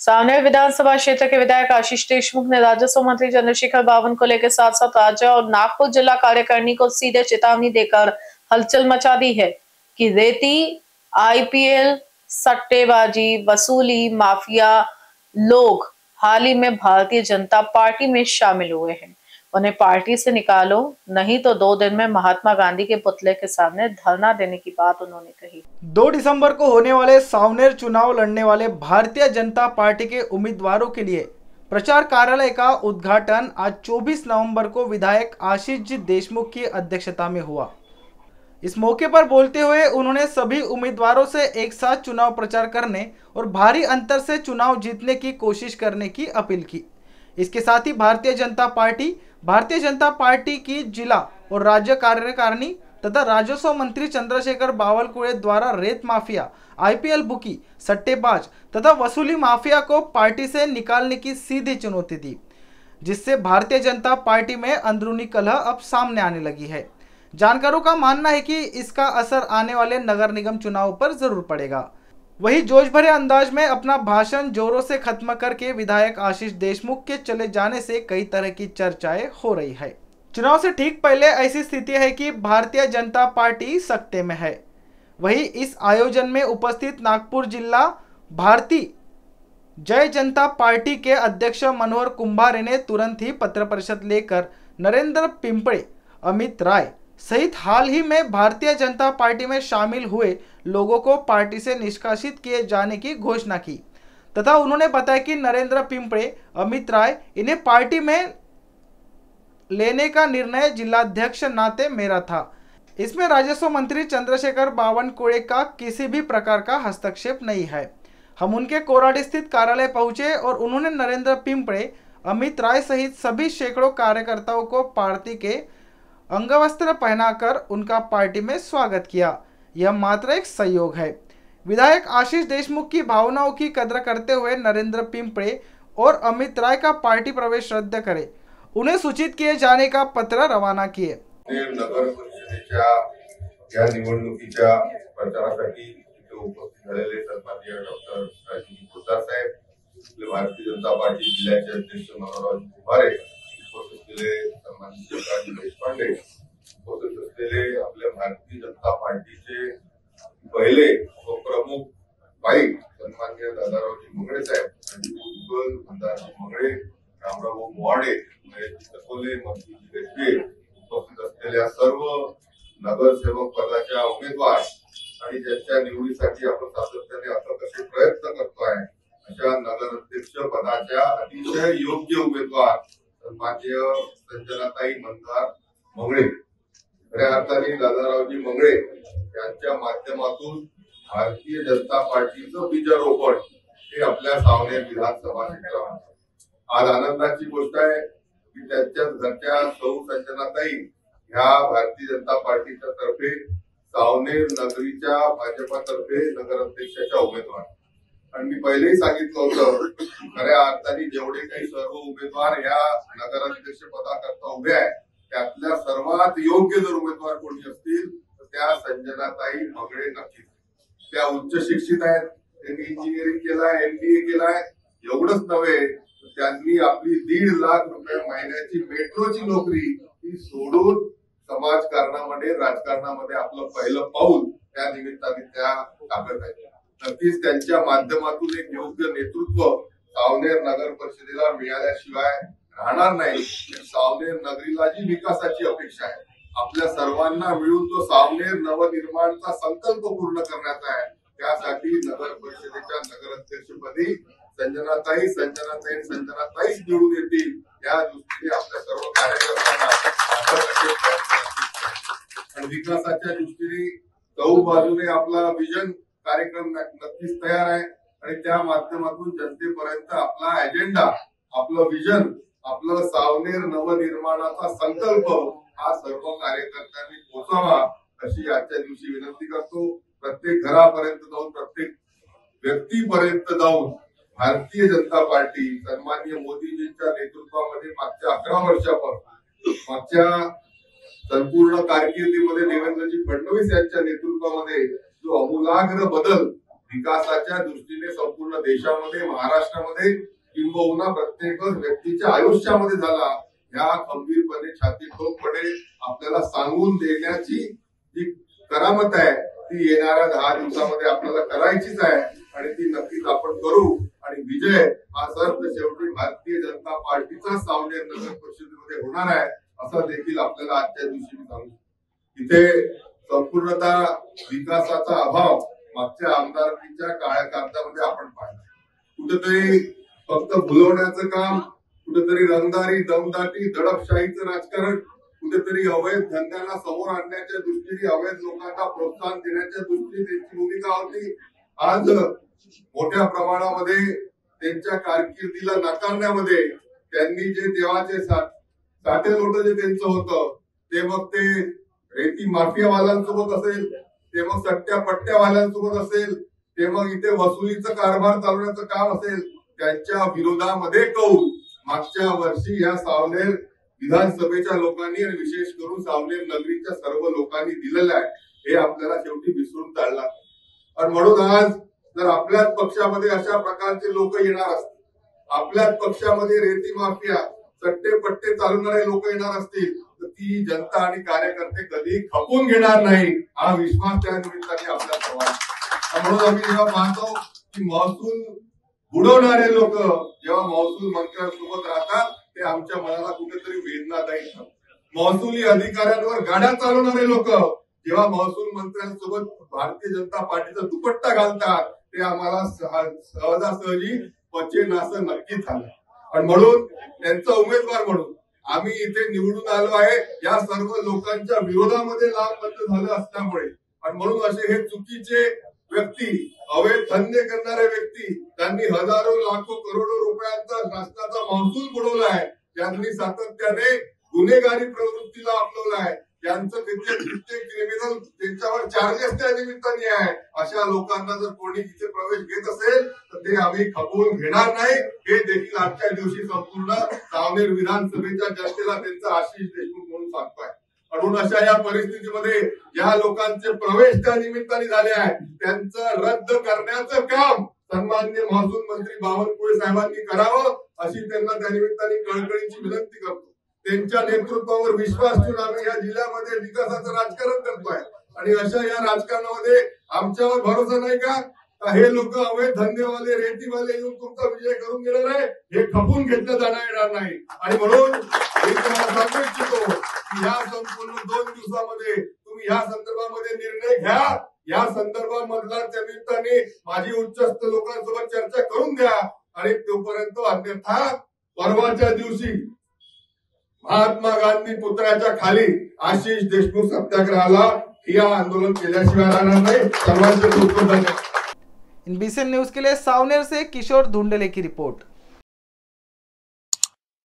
सावनेर विधानसभा क्षेत्र के विधायक आशीष देशमुख ने राजस्व मंत्री चंद्रशेखर बावनकुले के साथ साथ राज्य और नागपुर जिला कार्यकारिणी को सीधे चेतावनी देकर हलचल मचा दी है कि रेती, आईपीएल, सट्टेबाजी, वसूली माफिया लोग हाल ही में भारतीय जनता पार्टी में शामिल हुए हैं। उन्हें पार्टी से निकालो, नहीं तो 2 दिन में महात्मा गांधी के पुतले के सामने धरना देने की बात उन्होंने कही। 2 दिसंबर को होने वाले सावनेर चुनाव लड़ने वाले भारतीय जनता पार्टी के उम्मीदवारों के लिए प्रचार कार्यालय का उद्घाटन आज 24 नवंबर को विधायक आशीष जी देशमुख की अध्यक्षता में हुआ। इस मौके पर बोलते हुए उन्होंने सभी उम्मीदवारों से एक साथ चुनाव प्रचार करने और भारी अंतर से चुनाव जीतने की कोशिश करने की अपील की। इसके साथ ही भारतीय जनता पार्टी की जिला और राज्य कार्यकारिणी तथा राजस्व मंत्री चंद्रशेखर बावनकुले द्वारा रेत माफिया, आईपीएल बुकी, सट्टेबाज तथा वसूली माफिया को पार्टी से निकालने की सीधी चुनौती दी, जिससे भारतीय जनता पार्टी में अंदरूनी कलह अब सामने आने लगी है। जानकारों का मानना है कि इसका असर आने वाले नगर निगम चुनाव पर जरूर पड़ेगा। वही जोश भरे अंदाज में अपना भाषण जोरों से खत्म करके विधायक आशीष देशमुख के चले जाने से कई तरह की चर्चाएं हो रही है। चुनाव से ठीक पहले ऐसी स्थिति है कि भारतीय जनता पार्टी सत्ते में है। वही इस आयोजन में उपस्थित नागपुर जिला भारतीय जय जनता पार्टी के अध्यक्ष मनोहर कुंभारे ने तुरंत ही पत्र परिषद लेकर नरेंद्र पिंपळे, अमित राय सहित हाल ही में भारतीय जनता पार्टी में शामिल हुए लोगों को पार्टी से निष्कासित किए जाने की घोषणा की तथा उन्होंने बताया कि नरेंद्र पिंपळे, अमित राय इन्हें पार्टी में लेने का निर्णय जिलाध्यक्ष नाते मेरा था। इसमें राजस्व मंत्री चंद्रशेखर बावनकुले का किसी भी प्रकार का हस्तक्षेप नहीं है। हम उनके कोराडी स्थित कार्यालय पहुंचे और उन्होंने नरेंद्र पिंपळे, अमित राय सहित सभी सैकड़ों कार्यकर्ताओं को पार्टी के अंगवस्त्र पहनाकर उनका पार्टी में स्वागत किया। यह मात्र एक सहयोग है। विधायक आशीष देशमुख की भावनाओं की कदर करते हुए नरेंद्र पिंपळे और अमित राय का पार्टी प्रवेश रद्द करे, उन्हें सूचित किए जाने का पत्र रवाना किए। नगर परिषदेच्या या निवडणुकीच्या प्रचारासाठी उपस्थित झालेले सन्माननीय डॉक्टर राजीव पोद्दार साहेब, भारतीय जनता पार्टी जिल्ह्याचे अध्यक्ष मनोहर कुंभारे, उपस्थित असलेले सन्माननीय राजीव देशपांडे, उपस्थित असलेले आपल्या भारतीय जनता पार्टीचे पहिले व प्रमुख बाईक सन्माननीय दादारावजी मंगळे साहेब, मंदारजी मंगळे, रामराव मोवाडे, सकोले, मंत्री रेड्डी, उपस्थित असलेल्या सर्व नगरसेवक पदाच्या उमेदवार आणि ज्यांच्या निवडीसाठी आपण सातत्याने अथक प्रयत्न करतोय अशा नगराध्यक्ष पदाच्या अतिशय योग्य उमेदवार सन्माननीय संजनाताई मंदार मंगळे, खऱ्या अर्थाने दादारावजी मंगळे यांच्या माध्यमातून भारतीय जनता पार्टीचं बीजारोपण हे आपल्या सावनेर विधानसभा क्षेत्रात आज आनंदाची गोष्ट आहे की त्यांच्याच घरच्या सौ संजनाताई ह्या भारतीय जनता पार्टीच्या तर्फे सावनेर नगरीच्या भाजपातर्फे नगराध्यक्षाच्या उमेदवार। आणि मी पहिलेही सांगितलं होतं खऱ्या अर्थाने जेवढे काही सर्व उमेदवार या नगराध्यक्ष पदाकरता उभे आहेत त्यातल्या सर्वात योग्य जर उमेदवार कोणी असतील तर त्या संजनाताई मंगळे नक्कीच। त्या उच्च शिक्षित आहेत, त्यांनी इंजिनिअरिंग केलाय, MBA केलाय, एवढंच नव्हे त्यांनी आपली 1.5 लाख रुपये महिन्याची मेट्रोची नोकरी ही सोडून समाजकारणामध्ये राजकारणामध्ये आपलं पहिलं पाऊल त्या निमित्ताने त्या टाकत आहेत। नक्कीच त्यांच्या माध्यमातून एक योग्य नेतृत्व सावनेर नगर परिषदेला मिळाल्याशिवाय राहणार नाही। सावनेर नगरीला जी विकासाची अपेक्षा आहे आपल्या सर्वांना मिळून तो सावनेर नवनिर्माणचा संकल्प पूर्ण करण्याचा आहे, त्यासाठी नगर परिषदेच्या नगराध्यक्षपदी संजनाताईच निवडून येतील या दृष्टीने आपल्या सर्व कार्यकर्त्यांना आणि विकासाच्या दृष्टीने चहू बाजूने आपला विजन कार्यक्रम नक्कीच तयार आहे आणि त्या माध्यमातून जनतेपर्यंत आपला अजेंडा, आपलं विजन, आपलं सावनेर नवनिर्माणाचा संकल्प हा सर्व कार्यकर्त्यांनी पोहोचावा अशी आजच्या दिवशी विनंती करतो। प्रत्येक घरापर्यंत जाऊन, प्रत्येक व्यक्तीपर्यंत जाऊन भारतीय जनता पार्टी सन्माननीय मोदीजींच्या नेतृत्वामध्ये मागच्या 11 वर्षापासून मागच्या संपूर्ण कारकिर्दीमध्ये देवेंद्रजी फडणवीस यांच्या नेतृत्वामध्ये जो अमूलाग्र बदल विकासाच्या दृष्टीने संपूर्ण देशामध्ये, महाराष्ट्रामध्ये किंबहुना प्रत्येक व्यक्तीच्या आयुष्यामध्ये झाला, ह्या खंबीरपणे छाती ठोकपणे आपल्याला सांगून देण्याची जी करामत आहे ती येणाऱ्या 10 दिवसामध्ये आपल्याला करायचीच आहे आणि ती नक्कीच आपण करू. आणि विजय हा शेवटी भारतीय जनता पार्टीचा सावनेर नगर परिषदेमध्ये होणार आहे असं देखील आपल्याला आजच्या दिवशी मी सांगू. इथे संपूर्णतः विकासाचा अभाव मागच्या आमदारकीच्या काळ्या कागदामध्ये आपण पाहिला. कुठेतरी फक्त भुलवण्याचं काम, कुठेतरी रंगदारी, दमदाटी, दडपशाहीचं राजकारण, कुठेतरी अवैध धंद्यांना समोर आणण्याच्या दृष्टीने, अवैध लोकांना प्रोत्साहन देण्याच्या दृष्टीने त्यांची भूमिका होती. आज मोठ्या प्रमाणामध्ये त्यांच्या कारकिर्दीला नाकारण्यामध्ये त्यांनी जे देवाचे साठे लोट जे त्यांचं होतं ते मग ते रेती माफियावाल्यांसोबत असेल, ते मग सट्ट्या पट्ट्यावाल्यांसोबत असेल, ते मग इथे वसुलीचं कारभार चालवण्याचं काम असेल, त्यांच्या विरोधामध्ये कौल मागच्या वर्षी या सावनेर विधानसभेच्या लोकांनी आणि विशेष करून सावनेर नगरीच्या सर्व लोकांनी दिलेलं आहे. हे आपल्याला शेवटी विसरून चालणार. आणि म्हणून आज जर आपल्याच पक्षामध्ये अशा प्रकारचे लोक येणार असतील, आपल्याच पक्षामध्ये रेती माफिया, सट्टे पट्टे चालवणारे लोक येणार असतील, तर ती जनता आणि कार्यकर्ते कधी खपून घेणार नाही हा विश्वास त्या निमित्ताने आपल्या सर्वांना. म्हणून आम्ही जेव्हा पाहतो की महसूल बुडवणारे लोक जेव्हा महसूल मंत्र्यांसोबत राहतात ते आमच्या मनाला कुठेतरी वेदनादायी ठरतात. महसुली अधिकाऱ्यांवर गाड्या चालवणारे लोक जेव्हा महसूल मंत्र्यांसोबत भारतीय जनता पार्टीचा दुपट्टा घालतात ते आम्हाला सहजासहजी पचेनासं नक्कीच झालं. आणि म्हणून त्यांचा उमेदवार म्हणून आम्ही इथे निवडून आलो आहे या सर्व लोकांच्या विरोधामध्ये लाभबद्ध झालं असल्यामुळे. आणि म्हणून असे हे चुकीचे व्यक्ती, अवैध धंदे करणारे व्यक्ती, त्यांनी हजारो लाखो करोडो रुपयांचा राष्ट्राचा महसूल बुडवला आहे, त्यांनी सातत्याने गुन्हेगारी प्रवृत्तीला आपलवलं आहे, त्यांचं क्रिमिनल त्यांच्यावर चार्जेस त्या निमित्ताने आहे. अशा लोकांना जर कोणी तिथे प्रवेश घेत असेल तर ते आम्ही खपवून घेणार नाही. हे देखील आजच्या दिवशी संपूर्ण सावनेर विधानसभेच्या जनतेला त्यांचा आशिष देशमुख म्हणून सांगतोय. म्हणून अशा या परिस्थितीमध्ये ज्या लोकांचे प्रवेश त्या निमित्ताने झाले आहेत त्यांचं रद्द करण्याचं काम सन्माननीय महसूल मंत्री बावनकुळे साहेबांनी करावं अशी त्यांना त्या निमित्ताने कळकळीची विनंती करतो. त्यांच्या नेतृत्वावर विश्वास ठेवून आम्ही या जिल्ह्यामध्ये विकासाचं राजकारण करतोय. आणि अशा या राजकारणामध्ये आमच्यावर भरोसा नाही का? हे लोक अवैध धंदेवाले, रेतीवाले येऊन तुमचा विजय करून गेलेला आहे, हे खपून घेतलं येणार नाही. आणि म्हणून मी तुम्हाला सांगू इच्छितो की या संपूर्ण 2 दिवसामध्ये तुम्ही या संदर्भामध्ये निर्णय घ्या. या संदर्भामधला त्या निमित्ताने माझी उच्चस्थ लोकांसोबत चर्चा करून द्या. आणि तोपर्यंत अन्यथा परवाच्या दिवशी महात्मा गांधी पुतळ्याच्या खाली आशिष देशमुख सत्याग्रहाला या आंदोलन केल्याशिवाय राहणार नाही. सर्वांचे खूप खूप धन्यवाद. इन BCN न्यूज के लिए सावनेर से किशोर धुंडले की रिपोर्ट।